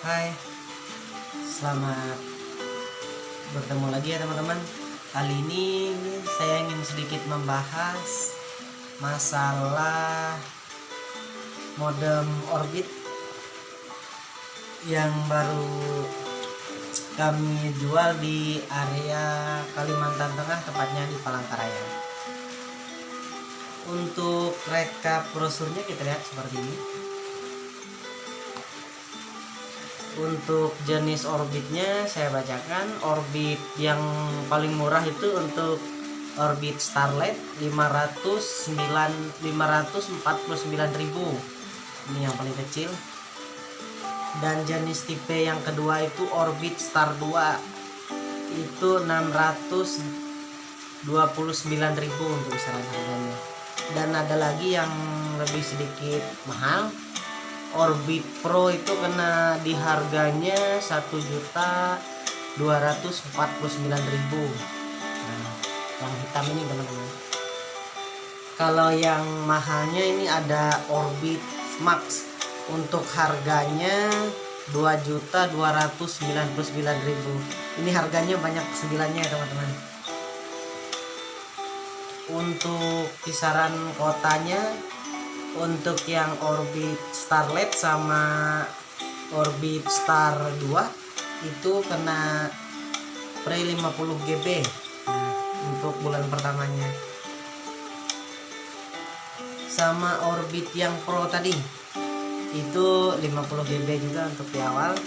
Hai, selamat bertemu lagi ya teman-teman. Kali ini saya ingin sedikit membahas masalah modem Orbit yang baru kami jual di area Kalimantan Tengah, tepatnya di Palangkaraya. Untuk rekap brosurnya kita lihat seperti ini. Untuk jenis orbitnya saya bacakan. Orbit yang paling murah itu untuk Orbit Starlet 549.000. Ini yang paling kecil. Dan jenis tipe yang kedua itu Orbit Star 2, itu 629.000 untuk kisaran harganya. Dan ada lagi yang lebih sedikit mahal, Orbit Pro, itu kena di harganya 1.249.000. Nah, yang hitam ini teman-teman. Kalau yang mahalnya ini ada Orbit Max, untuk harganya 2.299.000. Ini harganya banyak 9-nya ya teman-teman. Untuk kisaran kotanya, untuk yang Orbit Starlet sama Orbit Star 2 itu kena pre 50 GB untuk bulan pertamanya. Sama Orbit yang Pro tadi itu 50 GB juga untuk di awal.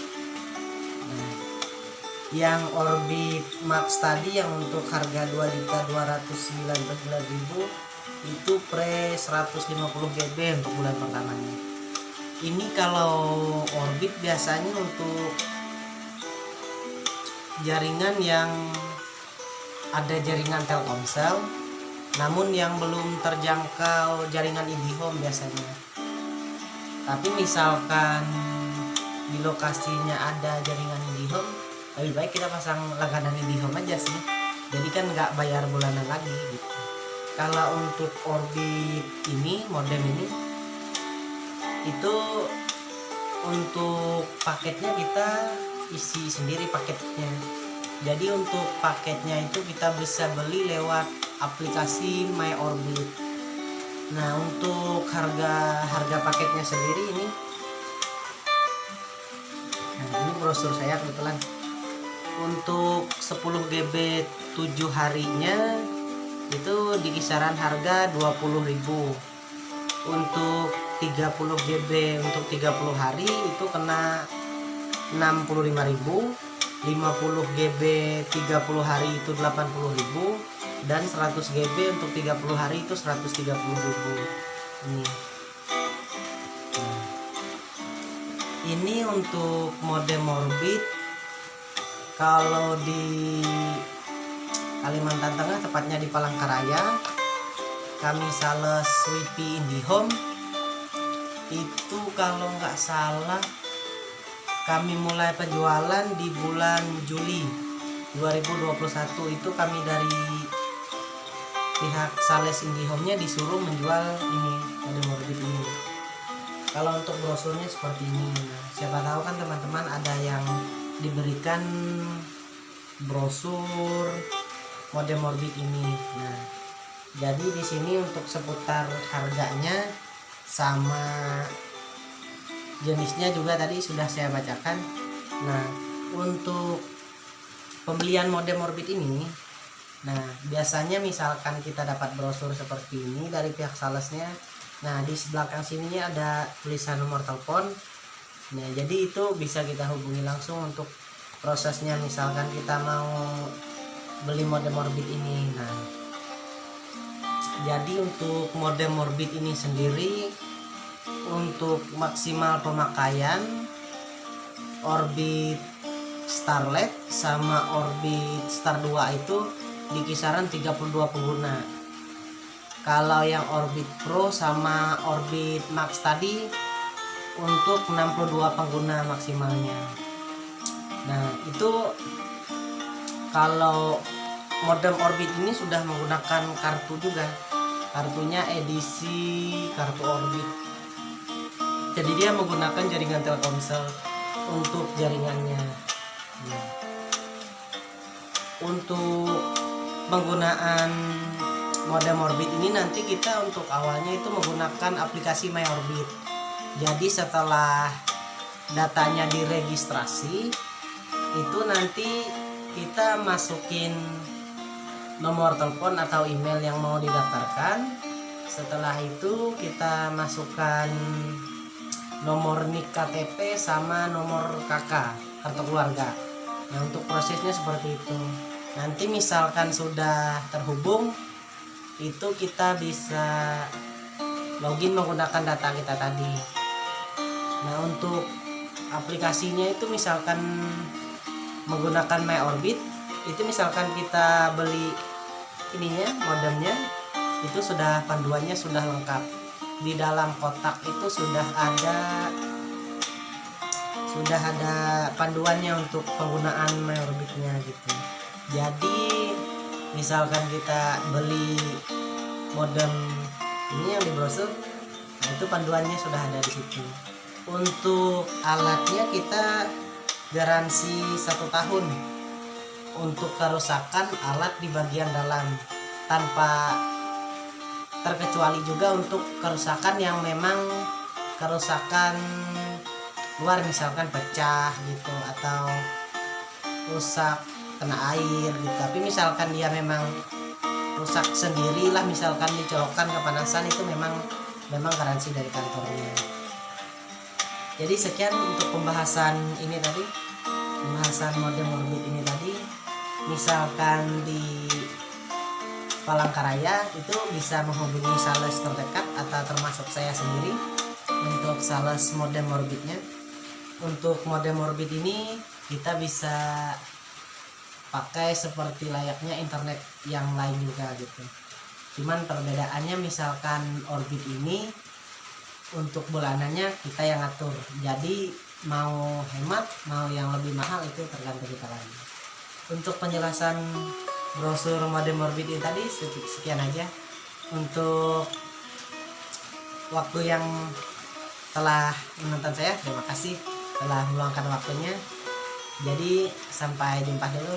Yang Orbit Max tadi yang untuk harga 2.299.000 itu pre 150 GB untuk bulan pertamanya. Ini kalau Orbit biasanya untuk jaringan yang ada jaringan Telkomsel, namun yang belum terjangkau jaringan IndiHome biasanya. Tapi misalkan di lokasinya ada jaringan IndiHome, lebih baik kita pasang langganan IndiHome aja sih. Jadi kan nggak bayar bulanan lagi gitu. Kalau untuk Orbit ini, modem ini, itu untuk paketnya kita isi sendiri paketnya. Jadi untuk paketnya itu kita bisa beli lewat aplikasi My Orbit. Nah, untuk harga paketnya sendiri ini, nah ini brosur saya kebetulan. Untuk 10 GB 7 harinya itu di kisaran harga 20.000. Untuk 30 GB untuk 30 hari itu kena 65.000. 50 GB 30 hari itu 80.000, dan 100 GB untuk 30 hari itu 130.000. Ini. Nah, ini untuk modem Orbit. Kalau di Kalimantan Tengah, tepatnya di Palangkaraya, kami sales WiFi IndiHome itu kalau nggak salah kami mulai penjualan di bulan Juli 2021. Itu kami dari pihak sales IndiHome-nya disuruh menjual ini modem Orbit ini. Kalau untuk brosurnya seperti ini. Nah, siapa tahu kan teman-teman ada yang diberikan brosur modem Orbit ini. Nah, jadi di sini untuk seputar harganya sama jenisnya juga tadi sudah saya bacakan. Nah, untuk pembelian modem Orbit ini, nah biasanya misalkan kita dapat brosur seperti ini dari pihak salesnya. Nah, di belakang sininya ada tulisan nomor telepon. Nah, jadi itu bisa kita hubungi langsung untuk prosesnya. Misalkan kita mau beli modem Orbit ini. Nah, jadi untuk modem Orbit ini sendiri, untuk maksimal pemakaian Orbit Starlet sama Orbit Star 2 itu di kisaran 32 pengguna. Kalau yang Orbit Pro sama Orbit Max tadi untuk 62 pengguna maksimalnya. Nah, itu kalau modem Orbit ini sudah menggunakan kartu juga. Kartunya edisi kartu Orbit. Jadi dia menggunakan jaringan Telkomsel. untuk jaringannya. Nah, untuk penggunaan modem Orbit ini nanti kita untuk awalnya itu menggunakan aplikasi MyOrbit. Jadi setelah datanya diregistrasi, itu nanti kita masukin nomor telepon atau email yang mau didaftarkan. Setelah itu kita masukkan nomor NIK KTP sama nomor KK, kartu keluarga. Nah, untuk prosesnya seperti itu. Nanti misalkan sudah terhubung, itu kita bisa login menggunakan data kita tadi. Nah, untuk aplikasinya itu misalkan menggunakan MyOrbit, itu misalkan kita beli ininya, modemnya, itu sudah panduannya sudah lengkap. Di dalam kotak itu sudah ada panduannya untuk penggunaan MyOrbitnya gitu. Jadi misalkan kita beli modem ini yang di brosur, nah itu panduannya sudah ada di situ. Untuk alatnya kita garansi 1 tahun untuk kerusakan alat di bagian dalam, tanpa terkecuali juga untuk kerusakan yang memang kerusakan luar, misalkan pecah gitu atau rusak kena air gitu. Tapi misalkan dia memang rusak sendirilah, misalkan dicolokkan kepanasan, itu memang garansi dari kantornya. Jadi sekian untuk pembahasan ini tadi, pembahasan modem Orbit ini tadi. Misalkan di Palangkaraya itu bisa menghubungi sales terdekat atau termasuk saya sendiri untuk sales modem Orbitnya. Untuk modem Orbit ini kita bisa pakai seperti layaknya internet yang lain juga gitu. Cuman perbedaannya misalkan Orbit ini untuk bulanannya kita yang atur. Jadi mau hemat, mau yang lebih mahal itu tergantung kita lagi. Untuk penjelasan brosur modem Orbit ini tadi sekian aja. Untuk waktu yang telah menonton saya, terima kasih telah meluangkan waktunya. Jadi sampai jumpa dulu.